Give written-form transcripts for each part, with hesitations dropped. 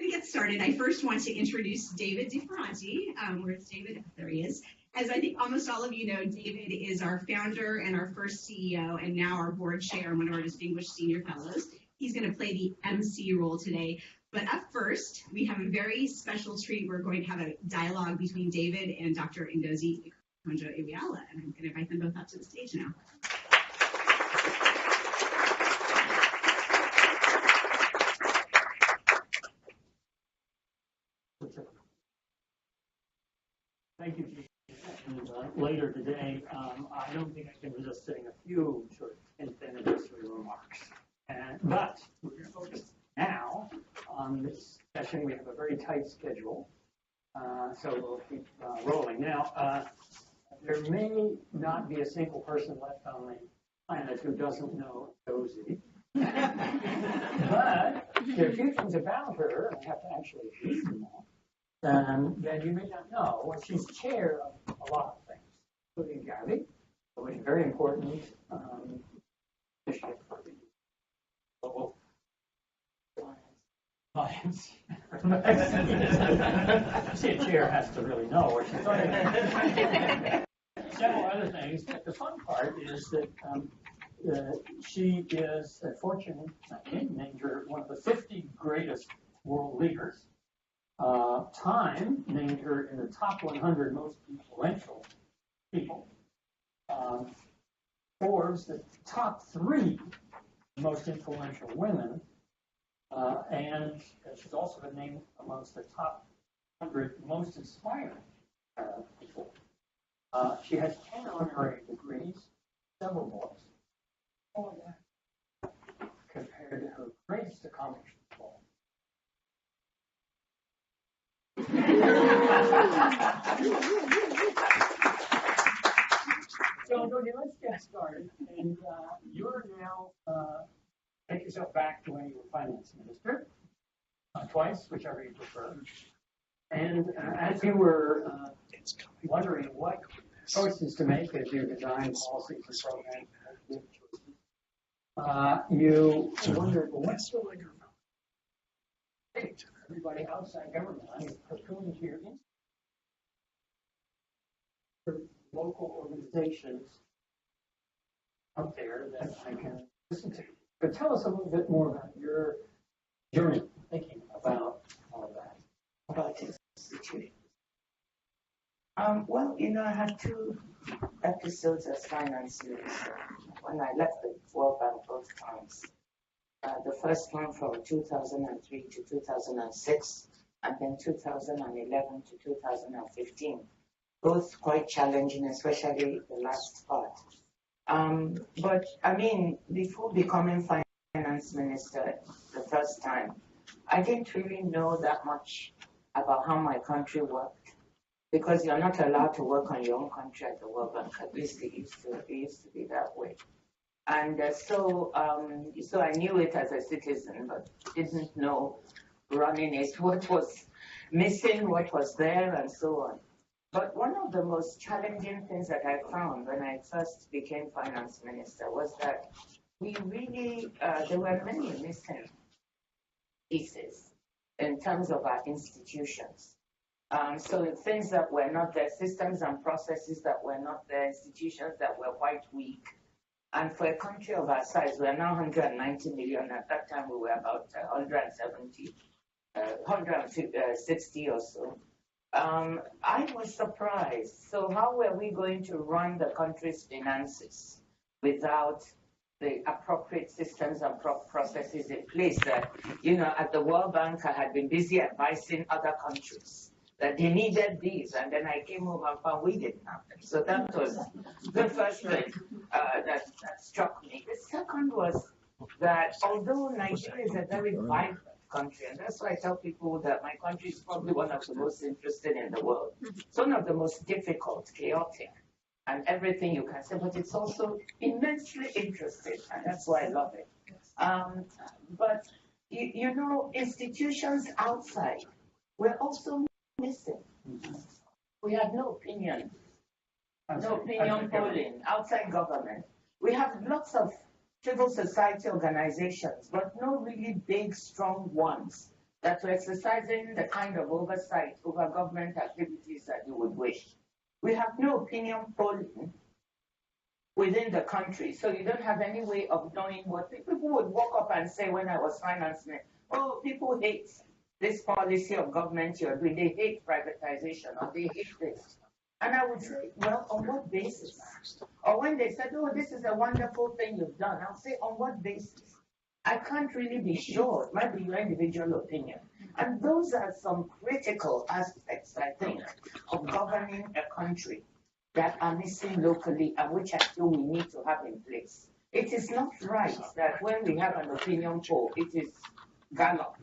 To get started, I first want to introduce David Ferranti. Where's David? There he is. As I think almost all of you know, David is our founder and our first CEO, and now our board chair and one of our distinguished senior fellows. He's going to play the MC role today. But up first, we have a very special treat. We're going to have a dialogue between David and Dr. Ngozi Okonjo-Iweala, and I'm going to invite them both up to the stage now. Thank you, Chief. And later today, I don't think I can resist saying a few short anniversary remarks. But we're going to focus now on this session. We have a very tight schedule, so we'll keep rolling. Now, there may not be a single person left on the planet who doesn't know Ngozi. But there are a few things about her, I have to actually read them all, that you may not know. Well, she's chair of a lot of things, including Gavi, which is very important initiative for the global science. See, a chair has to really know what she's talking about. Several other things. But the fun part is that she is a Fortune named her one of the 50 greatest world leaders. Time named her in the top 100 most influential people. Forbes, the top 3 most influential women. And she's also been named amongst the top 100 most inspiring people. She has 10 honorary degrees, several books. All of that compared to her greatest accomplishment. So, Ngozi, let's get started. And you're now, take yourself back to when you were finance minister, twice, whichever you prefer. And as you were wondering what choices to make as you design policies and programs, you wondered, well, what's the everybody outside government? I mean, pursuing to your local organizations out there that I can listen to. But tell us a little bit more about your journey thinking about all of that. About institutions. Well, I had 2 episodes as finance minister when I left the World Bank both times. The first one from 2003 to 2006, and then 2011 to 2015. Both quite challenging, especially the last part. But I mean, before becoming finance minister the first time, I didn't really know that much about how my country worked, because you're not allowed to work on your own country at the World Bank. At least it used to be that way. And so I knew it as a citizen, but didn't know running it, what was missing, what was there, and so on. But one of the most challenging things that I found when I first became finance minister was that we really, there were many missing pieces in terms of our institutions. So things that were not there, systems and processes that were not there, institutions that were quite weak. And for a country of our size, we are now 190 million. At that time, we were about 160 or so. I was surprised. So how were we going to run the country's finances without the appropriate systems and processes in place? That, at the World Bank, I had been busy advising other countries that they needed these, and then I came home and found we didn't have them. So that was the first thing that struck me. The second was that although Nigeria is a very vibrant country, and that's why I tell people that my country is probably one of the most interesting in the world. It's one of the most difficult, chaotic, and everything you can say, but it's also immensely interesting, and that's why I love it. But, institutions outside were also missing. We had no opinion polling outside government. We have lots of civil society organizations, but no really big, strong ones that we're exercising the kind of oversight over government activities that you would wish. We have no opinion polling within the country, so you don't have any way of knowing what people would walk up and say when I was financing it. Oh, people hate this policy of government you're doing. They hate privatization, or they hate this. And I would say, well, on what basis? Or when they said, oh, this is a wonderful thing you've done, I'll say, on what basis? I can't really be sure. It might be your individual opinion. And those are some critical aspects, I think, of governing a country that are missing locally and which I feel we need to have in place. It is not right that when we have an opinion poll, it is Gallup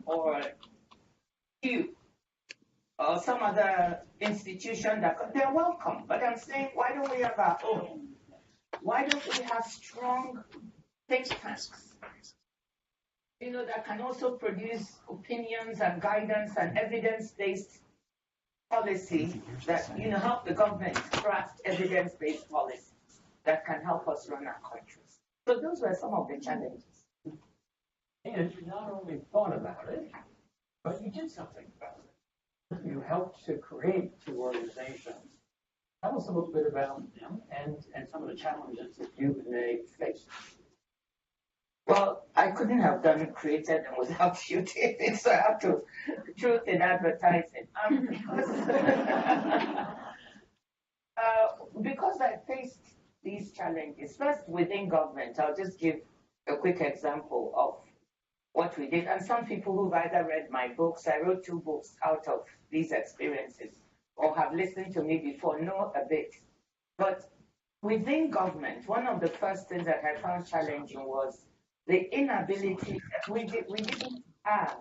or Pew or some other institution that they're welcome. But I'm saying, why don't we have our own? Why don't we have strong think tanks, that can also produce opinions and guidance and evidence-based policy that, help the government craft evidence-based policies that can help us run our countries. So those were some of the challenges. And you not only thought about it, but you did something about it. You helped to create two organizations. Tell us a little bit about them and some of the challenges that you and they faced. Well, I couldn't have created them without you, David, so I have to truth in advertising. Because I faced these challenges, first within government, I'll just give a quick example of what we did. And some people who've either read my books, I wrote 2 books out of these experiences, or have listened to me before, know a bit. But within government, one of the first things that I found challenging was the inability, we didn't have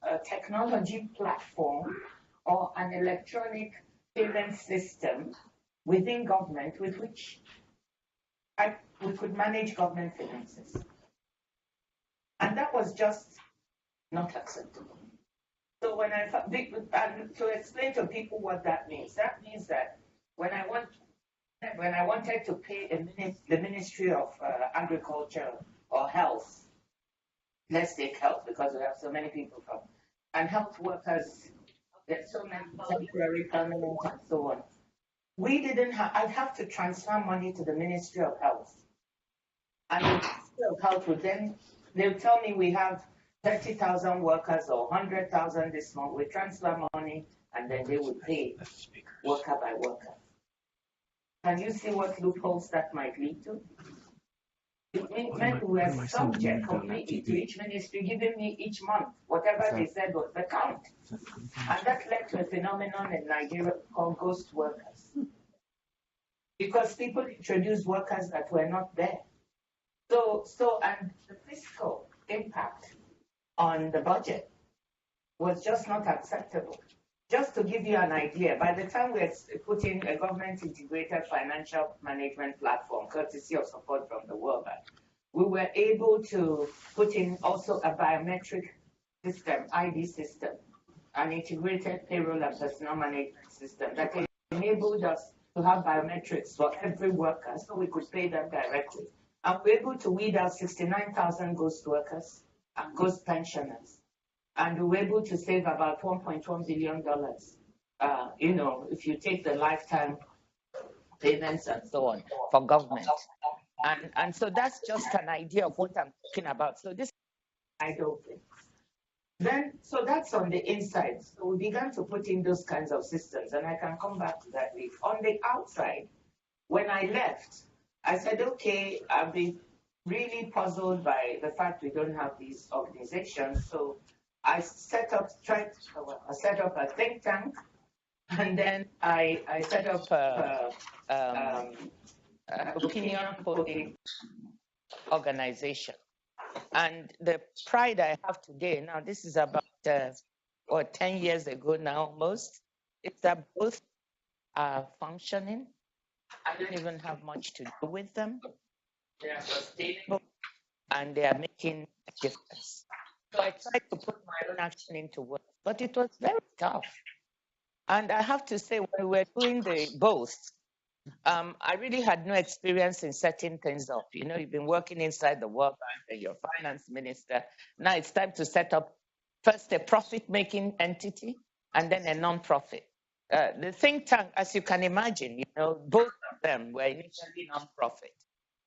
a technology platform or an electronic payment system within government with which we could manage government finances. And that was just not acceptable. So to explain to people what that means that when I wanted to pay the Ministry of Agriculture or Health, let's take health because we have so many people from, and health workers, there's so many temporary, permanent, and so on. I'd have to transfer money to the Ministry of Health. And the Ministry of Health would then, they'll tell me we have 30,000 workers or 100,000 this month. We transfer money and then they would pay worker by worker. Can you see what loopholes that might lead to? It meant we were subject completely to each ministry giving me each month whatever they said was the count. And that led to a phenomenon in Nigeria called ghost workers. Because people introduced workers that were not there. And the fiscal impact on the budget was just not acceptable. Just to give you an idea, by the time we had put in a government integrated financial management platform, courtesy of support from the World Bank, we were able to put in also a biometric system, ID system, an integrated payroll and personnel management system that enabled us to have biometrics for every worker so we could pay them directly. And we were able to weed out 69,000 ghost workers and ghost pensioners. And we were able to save about $1.1 billion, if you take the lifetime payments and so on for government. And so that's just an idea of what I'm talking about. So this is idle things. Then, so that's on the inside. So we began to put in those kinds of systems, and I can come back to that later. On the outside, when I left, I said, okay, I've been really puzzled by the fact we don't have these organizations. So I set up a think tank, and then I set up opinion polling organization. And the pride I have today, now this is about 10 years ago now almost, it's that both are functioning. I don't even have much to do with them. They are sustainable and they are making a difference. So I tried to put my own action into work, but it was very tough. And I have to say, when we were doing both, I really had no experience in setting things up. You know, you've been working inside the World Bank and you're finance minister. Now it's time to set up first a profit-making entity and then a non-profit. The think tank, as you can imagine, you know, both of them were initially non-profit,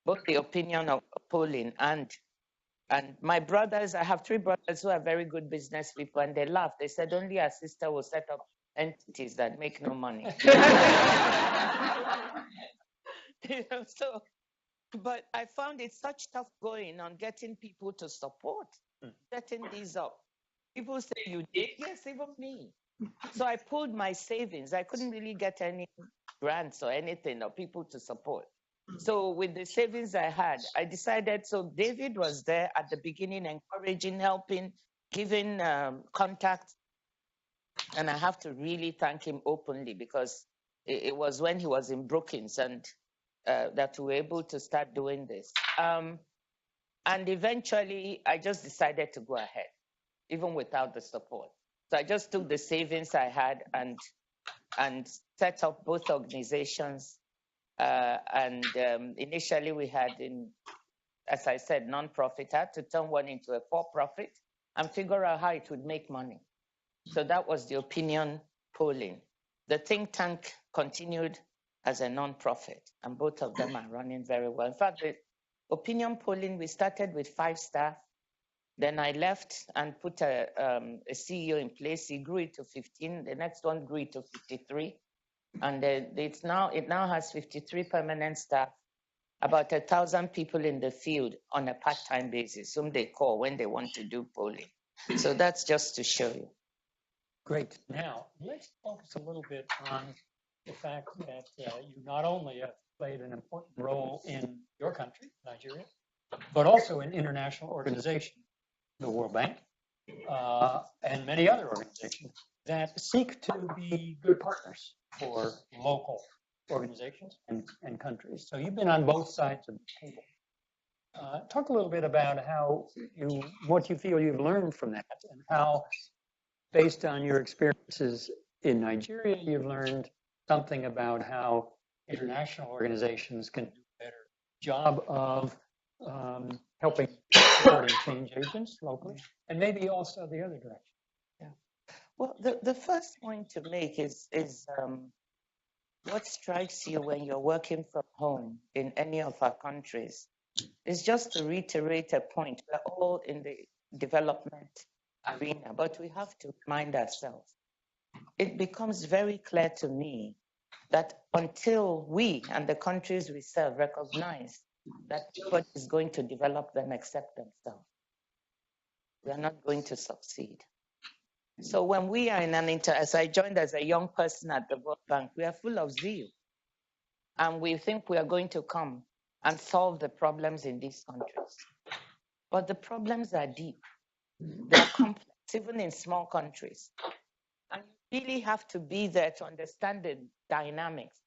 both the opinion of polling and my brothers. I have three brothers who are very good business people, and they laughed. They said only our sister will set up entities that make no money. You know, so, but I found it such tough going on getting people to support setting these up. People say, you did? Yes, even me. So I pulled my savings. I couldn't really get any grants or anything or people to support. So with the savings I had, I decided, so David was there at the beginning, encouraging, helping, giving contacts. And I have to really thank him openly, because it was when he was in Brookings and that we were able to start doing this. And eventually, I just decided to go ahead, even without the support. So I just took the savings I had and set up both organizations. Initially, we had, as I said, non-profit. I had to turn one into a for-profit and figure out how it would make money. So that was the opinion polling. The think tank continued as a non-profit, and both of them are running very well. In fact, the opinion polling, we started with 5 staff. Then I left and put a CEO in place. He grew it to 15. The next one grew it to 53. And it now has 53 permanent staff, about 1,000 people in the field on a part-time basis, whom they call when they want to do polling. So that's just to show you. Great. Now, let's focus a little bit on the fact that you not only have played an important role in your country, Nigeria, but also in international organizations, the World Bank, and many other organizations that seek to be good partners for local organizations and countries. So you've been on both sides of the table. Talk a little bit about what you feel you've learned from that, and how, based on your experiences in Nigeria, you've learned something about how international organizations can do a better job of helping supporting change agents locally, and maybe also the other direction. Yeah. Well, the first point to make is what strikes you when you're working from home in any of our countries is just to reiterate a point. We're all in the development arena, but we have to remind ourselves. It becomes very clear to me that until we and the countries we serve recognize that nobody is going to develop them except themselves, we are not going to succeed. So when we are in as I joined as a young person at the World Bank, we are full of zeal. And we think we are going to come and solve the problems in these countries. But the problems are deep. They are complex, even in small countries. And you really have to be there to understand the dynamics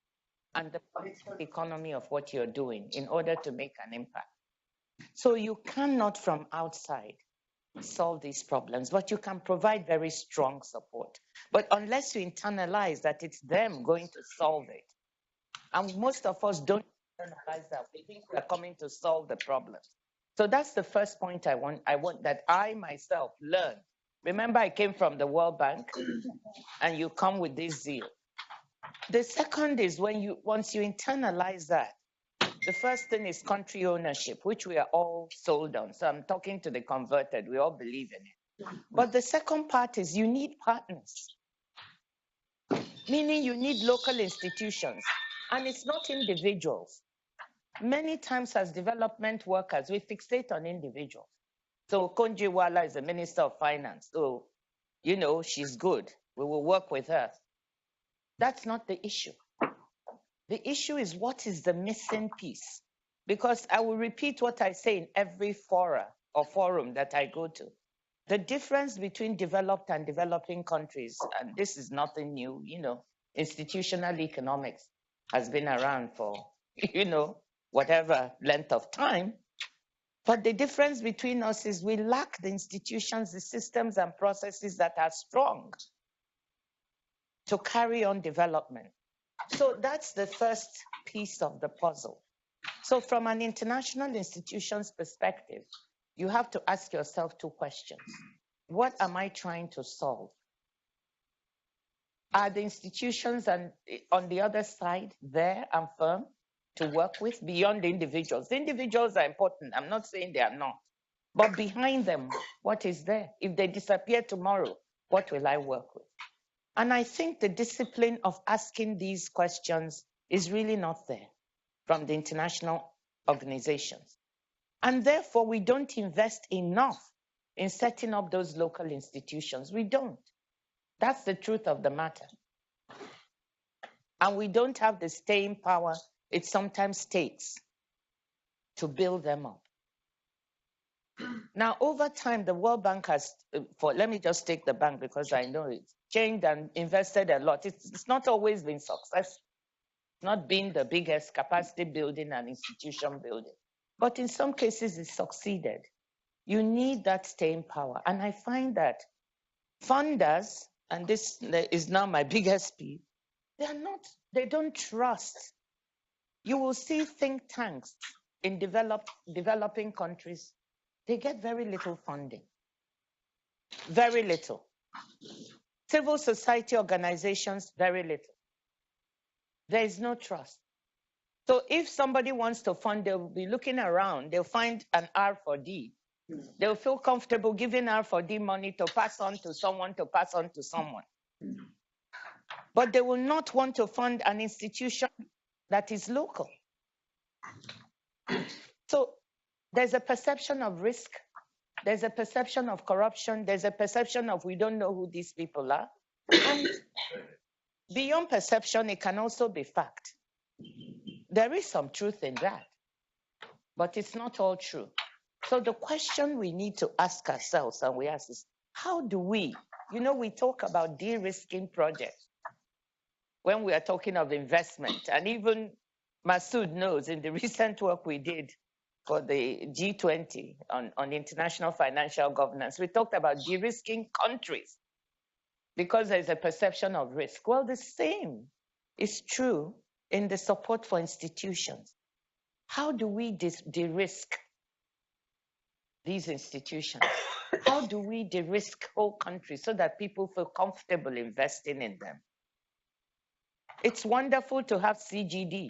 and the political economy of what you're doing in order to make an impact. So you cannot, from outside, solve these problems, but you can provide very strong support. But unless you internalize that it's them going to solve it, and most of us don't internalize that, we think we're coming to solve the problems. So that's the first point I want that I myself learned. Remember, I came from the World Bank, and you come with this zeal. The second is once you internalize that, the first thing is country ownership, which we are all sold on. So I'm talking to the converted. We all believe in it. But the second part is you need partners, meaning you need local institutions. And it's not individuals. Many times as development workers, we fixate on individuals. So Okonjo-Iweala is the Minister of Finance. So, she's good. We will work with her. That's not the issue. The issue is what is the missing piece? Because I will repeat what I say in every forum that I go to. The difference between developed and developing countries, and this is nothing new, institutional economics has been around for, whatever length of time. But the difference between us is we lack the institutions, the systems and processes that are strong to carry on development. So that's the first piece of the puzzle. So from an international institution's perspective, you have to ask yourself two questions. What am I trying to solve? Are the institutions on the other side there and firm to work with beyond the individuals? The individuals are important. I'm not saying they are not. But behind them, what is there? If they disappear tomorrow, what will I work with? And I think the discipline of asking these questions is really not there from the international organizations. And therefore, we don't invest enough in setting up those local institutions. We don't. That's the truth of the matter. And we don't have the staying power it sometimes takes to build them up. Now, over time, the World Bank has, let me just take the bank because I know it's changed and invested a lot. It's not always been successful. Not been the biggest capacity building and institution building. But in some cases, it succeeded. You need that staying power. And I find that funders, and this is now my biggest peeve, they don't trust. You will see think tanks in developing countries. They get very little funding. Very little. Civil society organizations, very little. There is no trust. So if somebody wants to fund, they'll be looking around. They'll find an R4D. They'll feel comfortable giving R4D money to pass on to someone, to pass on to someone. But they will not want to fund an institution that is local. So there's a perception of risk. There's a perception of corruption. There's a perception of we don't know who these people are. And beyond perception, it can also be fact. There is some truth in that, but it's not all true. So the question we need to ask ourselves, and we ask is, how do we talk about de-risking projects when we are talking of investment, and even Masood knows in the recent work we did for the G20 on international financial governance, we talked about de-risking countries because there's a perception of risk. Well, the same is true in the support for institutions. How do we de-risk these institutions? How do we de-risk whole countries so that people feel comfortable investing in them? It's wonderful to have CGD,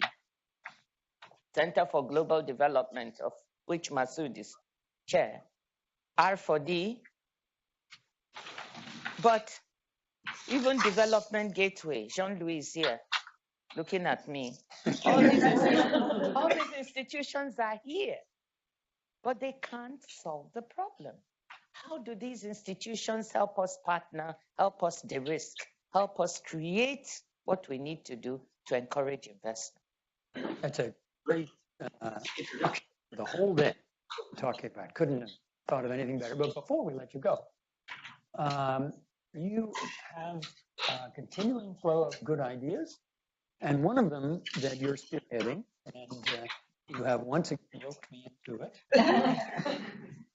Center for Global Development, of which Masood is chair, R4D, but even Development Gateway, Jean-Louis is here, looking at me. All these institutions are here, but they can't solve the problem. How do these institutions help us partner, help us de-risk, help us create what we need to do to encourage investment? That's a great introduction to the whole day talking about. Couldn't have thought of anything better. But before we let you go, you have a continuing flow of good ideas. And one of them that you're spearheading, and you have once again roped me into it,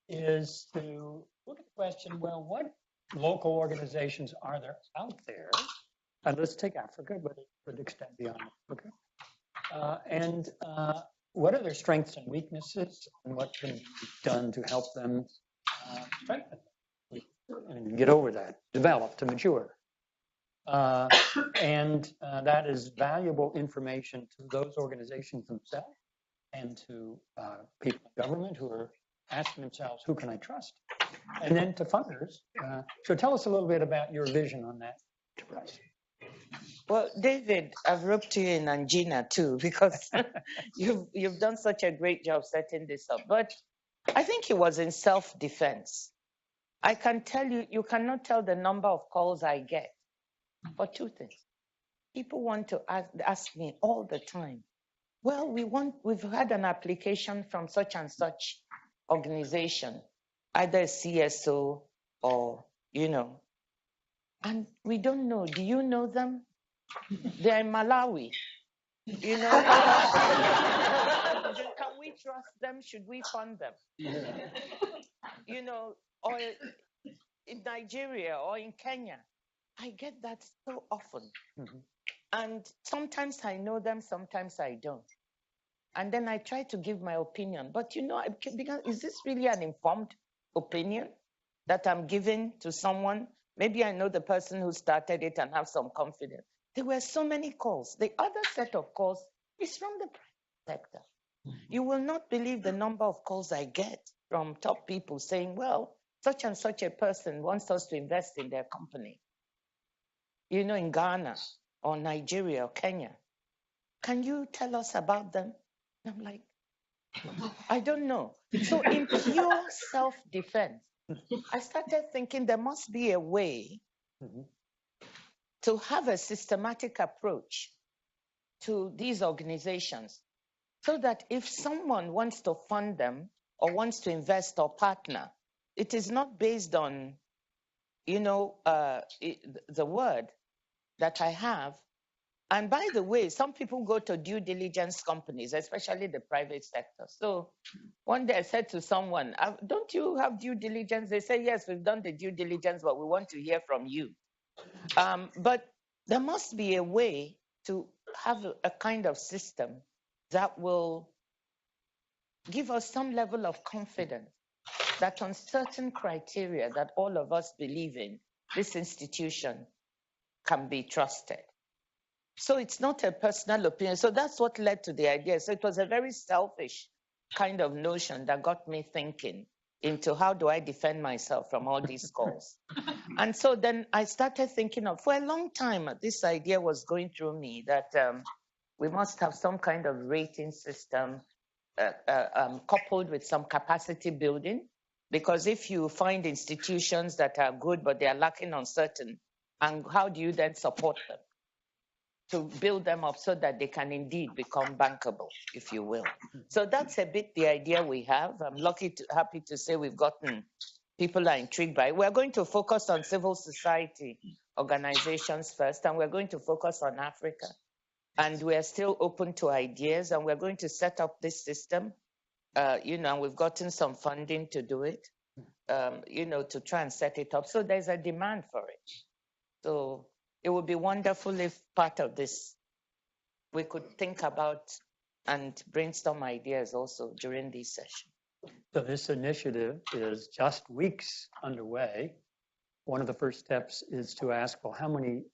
is to look at the question, well, what local organizations are there out there? And let's take Africa, but it would extend beyond Africa. And what are their strengths and weaknesses, and what can be done to help them strengthen them and get over that, develop, to mature? And that is valuable information to those organizations themselves and to people in government who are asking themselves, who can I trust? And then to funders. So tell us a little bit about your vision on that to us. Well, David, I've roped you in, and Gina too, because you've done such a great job setting this up. But I think it was in self-defense. I can tell you, you cannot tell the number of calls I get for two things. People want to ask me all the time, well, we've had an application from such and such organization, either a CSO or, and we don't know. Do you know them? They're in Malawi. Can we trust them? Should we fund them? Or in Nigeria or in Kenya. I get that so often. Mm-hmm. And sometimes I know them, sometimes I don't. And then I try to give my opinion. But is this really an informed opinion that I'm giving to someone? Maybe I know the person who started it and have some confidence. There were so many calls. The other set of calls is from the private sector. You will not believe the number of calls I get from top people saying, well, such and such a person wants us to invest in their company, in Ghana or Nigeria or Kenya. Can you tell us about them? And I'm like, I don't know. So in pure self-defense, I started thinking there must be a way to have a systematic approach to these organizations so that if someone wants to fund them or wants to invest or partner, it is not based on, the word that I have. And by the way, some people go to due diligence companies, especially the private sector. So one day I said to someone, don't you have due diligence? They say, yes, we've done the due diligence, but we want to hear from you. But there must be a way to have a kind of system that will give us some level of confidence that on certain criteria that all of us believe in, this institution can be trusted. So it's not a personal opinion. So that's what led to the idea. So it was a very selfish kind of notion that got me thinking into how do I defend myself from all these calls. And so then I started thinking for a long time, this idea was going through me that we must have some kind of rating system coupled with some capacity building. Because if you find institutions that are good, but they are lacking on certain, and how do you then support them? To build them up so that they can indeed become bankable, if you will. So that's a bit the idea we have. I'm happy to say we've gotten, people are intrigued by it. We're going to focus on civil society organizations first, and we're going to focus on Africa. And we're still open to ideas, and we're going to set up this system, and we've gotten some funding to do it, to try and set it up. So there's a demand for it. So it would be wonderful if part of this we could think about and brainstorm ideas also during this session. So this initiative is just weeks underway. One of the first steps is to ask, well, how many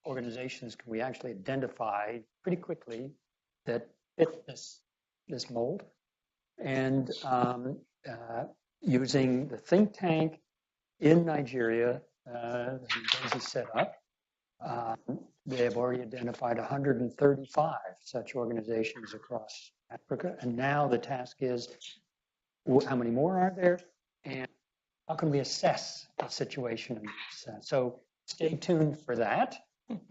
organizations can we actually identify pretty quickly that fit this mold? And using the think tank in Nigeria that Ngozi set up, they have already identified 135 such organizations across Africa. And now the task is, how many more are there? And how can we assess the situation? So stay tuned for that.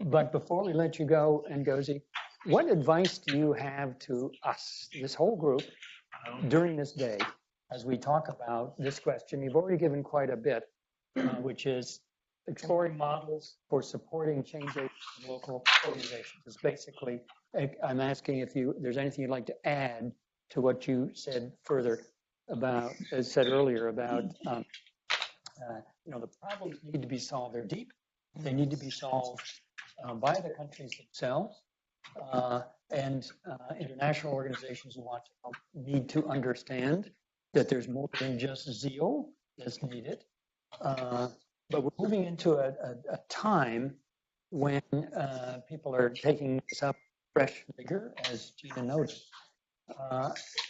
But before we let you go, Ngozi, what advice do you have to us, this whole group, during this day, as we talk about this question? You've already given quite a bit, which is exploring models for supporting change agents in local organizations. It's basically, I'm asking if there's anything you'd like to add to what you said further about, as said earlier, about, the problems need to be solved. They're deep. They need to be solved by the countries themselves. And international organizations who want to help need to understand that there's more than just zeal that's needed. But we're moving into a time when people are taking this up fresh vigor, as Gina noted.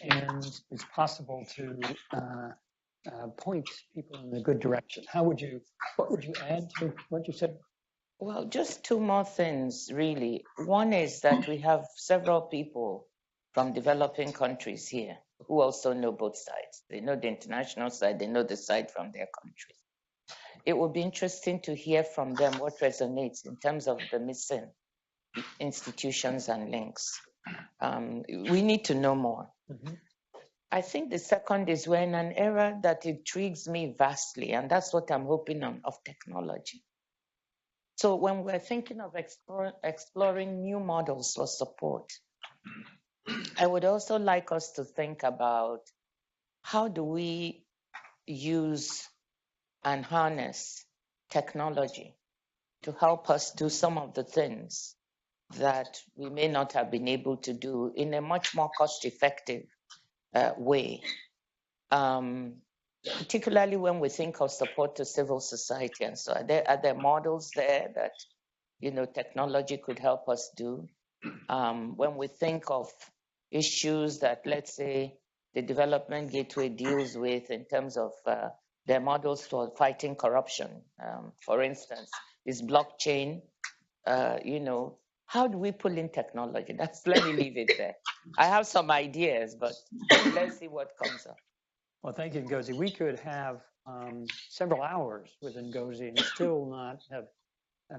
And it's possible to point people in a good direction. What would you add to what you said? Well, just two more things, really. One is that we have several people from developing countries here who also know both sides. They know the international side, they know the side from their countries. It would be interesting to hear from them what resonates in terms of the missing institutions and links. We need to know more. Mm-hmm. I think the second is we're in an era that intrigues me vastly, and that's what I'm hoping of technology. So when we're thinking of exploring new models for support, I would also like us to think about how do we use and harness technology to help us do some of the things that we may not have been able to do in a much more cost-effective way. Particularly when we think of support to civil society, and so are there models there that technology could help us do? When we think of issues that, let's say, the Development Gateway deals with in terms of their models for fighting corruption, for instance, is blockchain. How do we pull in technology? Let me leave it there. I have some ideas, but let's see what comes up. Well, thank you, Ngozi. We could have several hours with Ngozi and still not have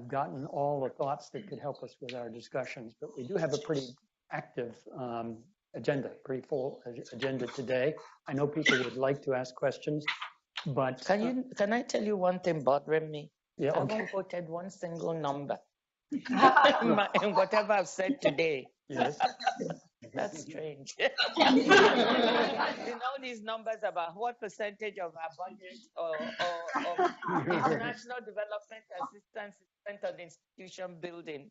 gotten all the thoughts that could help us with our discussions, but we do have a pretty active agenda, pretty full agenda today. I know people would like to ask questions, but can I tell you one thing bothering me? Yeah, I haven't quoted one single number in whatever I've said today. Yes. That's strange. All these numbers about what percentage of our budget or international development assistance is spent on institution building.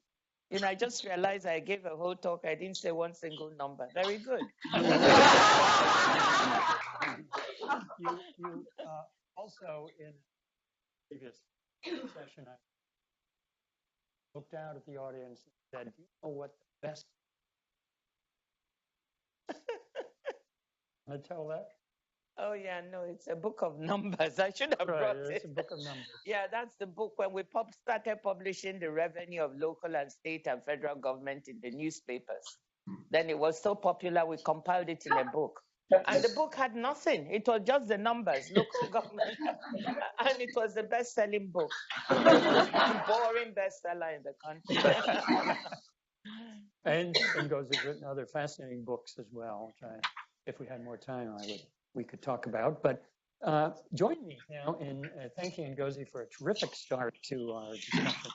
I just realized I gave a whole talk. I didn't say one single number. Very good. You also in previous session, I looked out at the audience and said, "Do you know what the best?" Want to tell that? Oh yeah, no, it's a book of numbers. I should have brought it. It's a book of numbers. Yeah, that's the book when we started publishing the revenue of local and state and federal government in the newspapers. Then it was so popular, we compiled it in a book. And the book had nothing. It was just the numbers, local government. And it was the best-selling book. Boring bestseller in the country. And Ngozi has written other fascinating books as well, which if we had more time, we could talk about. But join me now in thanking Ngozi for a terrific start to our discussion.